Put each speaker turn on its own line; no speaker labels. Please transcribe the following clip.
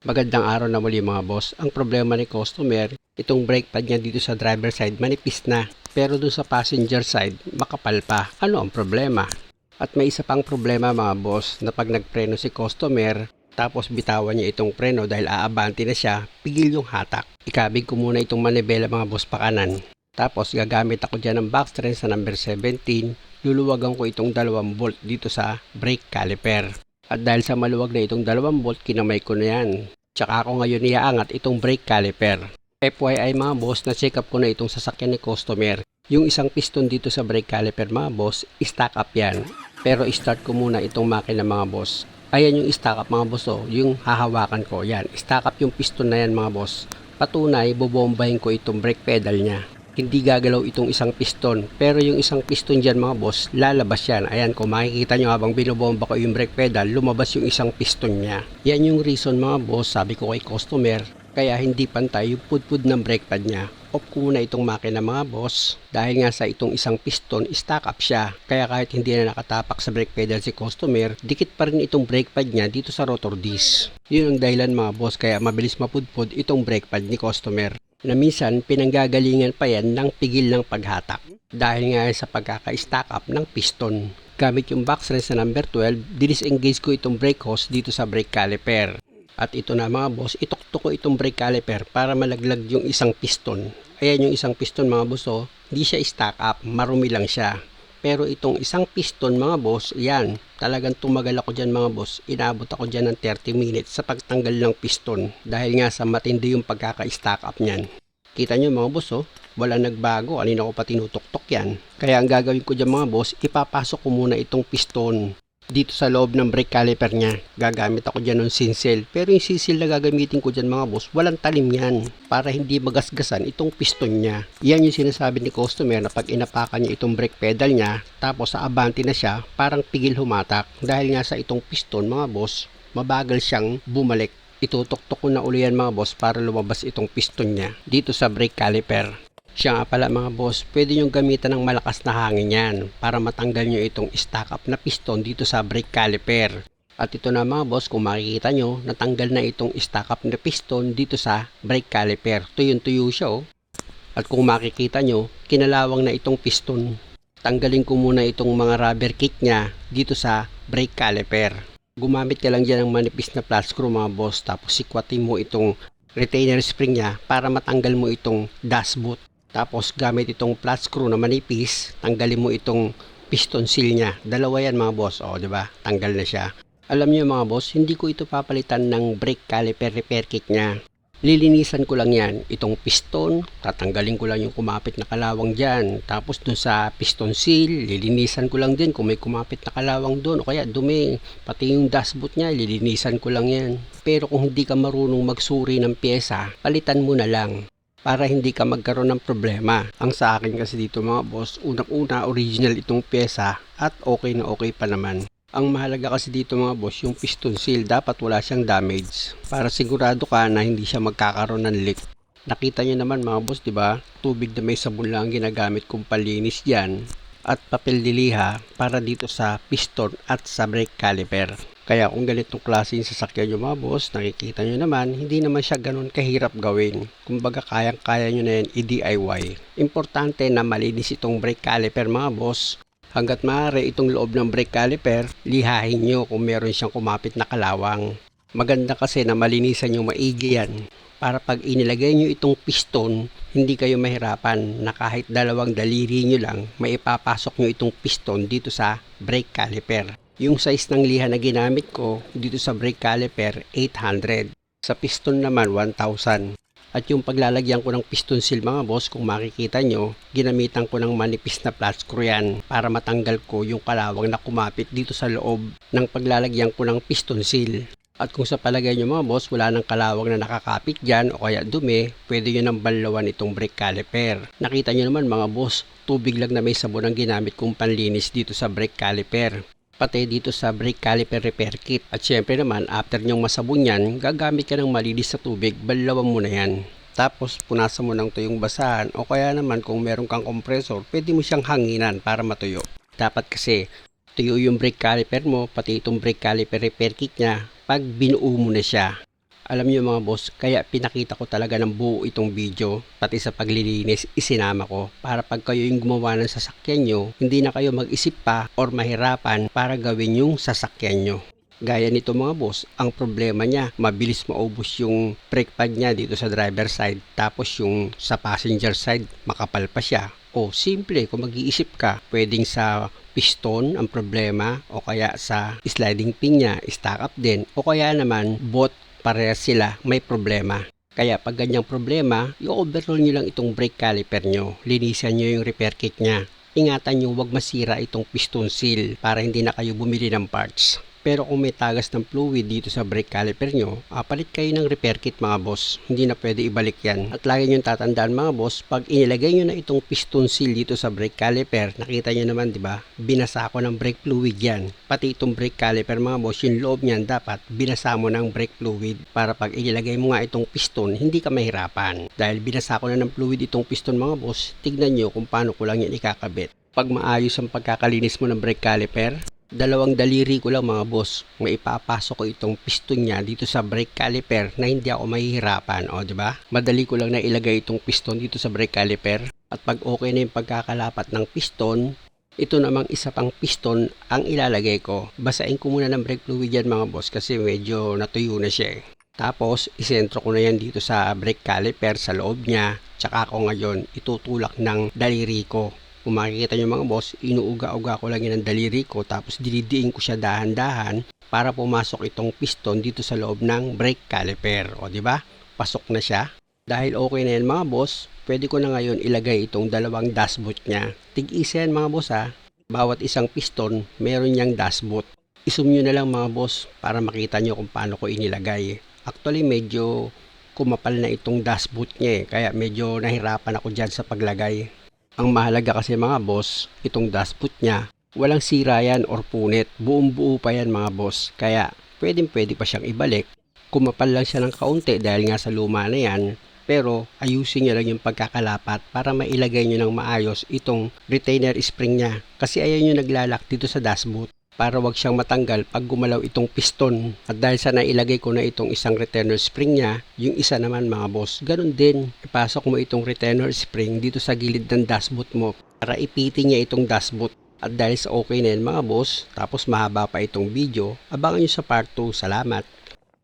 Magandang araw na muli mga boss. Ang problema ni customer, itong brake pad niya dito sa driver side manipis na. Pero dun sa passenger side, makapal pa. Ano ang problema? At may isa pang problema mga boss na pag nagpreno si customer, tapos bitawan niya itong preno dahil aabante na siya, pigil yung hatak. Ikabig ko muna itong manibela mga boss pa kanan. Tapos gagamit ako dyan ng box trend sa number 17, luluwagan ko itong 2 bolt dito sa brake caliper. At dahil sa maluwag na itong 2 bolt, kinamay ko na yan. Tsaka ako ngayon iaangat itong brake caliper. FYI mga boss, na-check up ko na itong sasakyan ni customer. Yung isang piston dito sa brake caliper mga boss, stack up yan. Pero start ko muna itong makina mga boss. Ayan yung stack up mga boss, oh, yung hahawakan ko. Yan, stack up yung piston na yan mga boss. Patunay, bobombahin ko itong brake pedal niya. Hindi gagalaw itong isang piston, pero yung isang piston dyan mga boss, lalabas yan. Ayan, kung makikita nyo habang binobomba ko yung brake pedal, lumabas yung isang piston niya. Yan yung reason mga boss, sabi ko kay customer, kaya hindi pantay yung pudpud ng brake pad niya. Off ko na itong makina mga boss, dahil nga sa itong isang piston, stack up siya. Kaya kahit hindi na nakatapak sa brake pedal si customer, dikit pa rin itong brake pad niya dito sa rotor disc. Yun ang dahilan mga boss, kaya mabilis mapudpud itong brake pad ni customer. Na minsan pinanggagalingan pa yan ng pigil ng paghatak dahil nga sa pagkaka-stack up ng piston. Gamit yung box wrench sa number 12, disengage ko itong brake hose dito sa brake caliper. At ito na mga boss, ituktok ko itong brake caliper para malaglag yung isang piston. Ayan yung isang piston mga boss, oh, hindi siya stack up, marumi lang siya. Pero itong isang piston mga boss, yan, talagang tumagal ako dyan mga boss. Inabot ako dyan ng 30 minutes sa pagtanggal ng piston. Dahil nga sa matindi yung pagkaka-stack up nyan. Kita nyo mga boss, oh, wala nagbago. Kanina ko pa tinutuktok yan. Kaya ang gagawin ko dyan mga boss, ipapasok ko muna itong piston dito sa loob ng brake caliper niya. Gagamit ako dyan ng sinsel. Pero yung sinsel na gagamitin ko dyan mga boss, walang talim yan. Para hindi magasgasan itong piston niya. Yan yung sinasabi ni customer na pag inapakan niya itong brake pedal niya, tapos sa abante na siya, parang pigil humatak. Dahil nga sa itong piston mga boss, mabagal siyang bumalik. Itutuktok ko na uli yan mga boss para lumabas itong piston niya dito sa brake caliper. Siya nga pala mga boss, pwede nyo gamitan ng malakas na hangin yan para matanggal nyo itong stack up na piston dito sa brake caliper. At ito na mga boss, kung makikita nyo, natanggal na itong stack up na piston dito sa brake caliper. Tuyong-tuyo siya, oh. At kung makikita nyo, kinalawang na itong piston. Tanggalin ko muna itong mga rubber kick nya dito sa brake caliper. Gumamit ka lang dyan ng manipis na flat screw mga boss, tapos sikwatin mo itong retainer spring nya para matanggal mo itong dashboot. Tapos gamit itong flat screw na manipis, tanggalin mo itong piston seal niya. Dalawa yan mga boss, oh, 'di ba? Tanggal na siya. Alam niyo mga boss, hindi ko ito papalitan ng brake caliper repair kit niya. Lilinisan ko lang yan, itong piston, tatanggalin ko lang yung kumapit na kalawang diyan. Tapos dun sa piston seal, lilinisan ko lang din kung may kumapit na kalawang doon o kaya dumi. Pati yung dashboot niya, lilinisan ko lang yan. Pero kung hindi ka marunong magsuri ng pyesa, palitan mo na lang para hindi ka magkaroon ng problema. Ang sa akin kasi dito mga boss, unang-una original itong pyesa at okay na okay pa naman. Ang mahalaga kasi dito mga boss, yung piston seal, dapat wala siyang damage para sigurado ka na hindi siya magkakaroon ng leak. Nakita nyo naman mga boss, diba? Tubig na may sabon lang ang ginagamit kong palinis dyan at papel diliha para dito sa piston at sa brake caliper. Kaya kung ganitong klase yung sasakyan nyo mga boss, nakikita nyo naman, hindi naman siya ganun kahirap gawin. Kumbaga kayang-kaya nyo na yan i-DIY. Importante na malinis itong brake caliper mga boss. Hanggat maaari itong loob ng brake caliper, lihahin nyo kung meron siyang kumapit na kalawang. Maganda kasi na malinisan nyo maigi yan. Para pag inilagay nyo itong piston, hindi kayo mahirapan na kahit dalawang daliri nyo lang, maipapasok nyo itong piston dito sa brake caliper. Yung size ng liha na ginamit ko dito sa brake caliper, 800. Sa piston naman, 1,000. At yung paglalagyan ko ng piston seal mga boss, kung makikita nyo, ginamitan ko ng manipis na flat screw yan para matanggal ko yung kalawang na kumapit dito sa loob ng paglalagyan ko ng piston seal. At kung sa palagay nyo mga boss, wala nang kalawang na nakakapit dyan o kaya dumi, pwede nyo nang banlawan itong brake caliper. Nakita nyo naman mga boss, tubig lang na may sabon ang ginamit kong panlinis dito sa brake caliper. Pati dito sa brake caliper repair kit. At syempre naman, after nyong masabon yan, gagamit ka ng malinis sa tubig, banlawan mo na yan. Tapos punasan mo ng tuyong basahan o kaya naman kung meron kang compressor, pwede mo siyang hanginan para matuyo. Dapat kasi tuyo yung brake caliper mo, pati itong brake caliper repair kit niya pag binuo mo na siya. Alam niyo mga boss, kaya pinakita ko talaga ng buo itong video, pati sa paglilinis isinama ko para pag kayo yung gumawa ng sasakyan nyo, hindi na kayo mag-isip pa or mahirapan para gawin yung sasakyan nyo. Gaya nito mga boss, ang problema niya, mabilis maubos yung brake pad niya dito sa driver side, tapos yung sa passenger side, makapal pa siya. O simple, kung mag-iisip ka, pwedeng sa piston ang problema o kaya sa sliding pin niya, stack up din o kaya naman both parehas sila may problema. Kaya pag ganyang problema, i-overhaul nyo lang itong brake caliper nyo. Linisan nyo yung repair kit niya. Ingatan nyo huwag masira itong piston seal para hindi na kayo bumili ng parts. Pero kung may tagas ng fluid dito sa brake caliper nyo, palit kayo ng repair kit mga boss. Hindi na pwede ibalik yan. At lagi nyo tatandaan mga boss, pag inilagay nyo na itong piston seal dito sa brake caliper, nakita nyo naman diba, binasa ko ng brake fluid yan. Pati itong brake caliper mga boss, yung loob niyan dapat binasa mo ng brake fluid para pag inilagay mo nga itong piston, hindi ka mahirapan. Dahil binasa ko na ng fluid itong piston mga boss, tignan nyo kung paano ko lang yan ikakabit. Pag maayos ang pagkakalinis mo ng brake caliper, dalawang daliri ko lang mga boss, maipapasok ko itong piston niya dito sa brake caliper na hindi ako mahihirapan. O diba? Madali ko lang na ilagay itong piston dito sa brake caliper. At pag okay na yung pagkakalapat ng piston, ito namang isa pang piston ang ilalagay ko. Basain ko muna ng brake fluid yan mga boss kasi medyo natuyo na siya eh. Tapos isentro ko na yan dito sa brake caliper sa loob niya. Tsaka ako ngayon itutulak ng daliri ko. Kung makikita nyo mga boss, inuuga-uga ko lang yan ng daliri ko tapos dinidiin ko siya dahan-dahan para pumasok itong piston dito sa loob ng brake caliper. O diba? Pasok na siya. Dahil okay na yan mga boss, pwede ko na ngayon ilagay itong dalawang dashboot niya. Tig-isa yan mga boss ha. Bawat isang piston, meron niyang dashboot. Isum nyo na lang mga boss para makita nyo kung paano ko inilagay. Actually medyo kumapal na itong dashboot niya eh, kaya medyo nahirapan ako dyan sa paglagay. Ang mahalaga kasi mga boss, itong dashboot niya, walang sira yan or punit. Buong buo pa yan mga boss. Kaya pwede pa siyang ibalik. Kumapal lang siya ng kaunti dahil nga sa luma na yan. Pero ayusin niyo lang yung pagkakalapat para mailagay niyo ng maayos itong retainer spring niya. Kasi ayan yung naglalak dito sa dashboot para wag siyang matanggal pag gumalaw itong piston. At dahil sa nailagay ko na itong isang retainer spring niya, yung isa naman mga boss, ganun din. Ipasok mo itong retainer spring dito sa gilid ng dashboot mo para ipitin niya itong dashboot. At dahil sa okay na yan mga boss, tapos mahaba pa itong video, abangan nyo sa part 2. Salamat!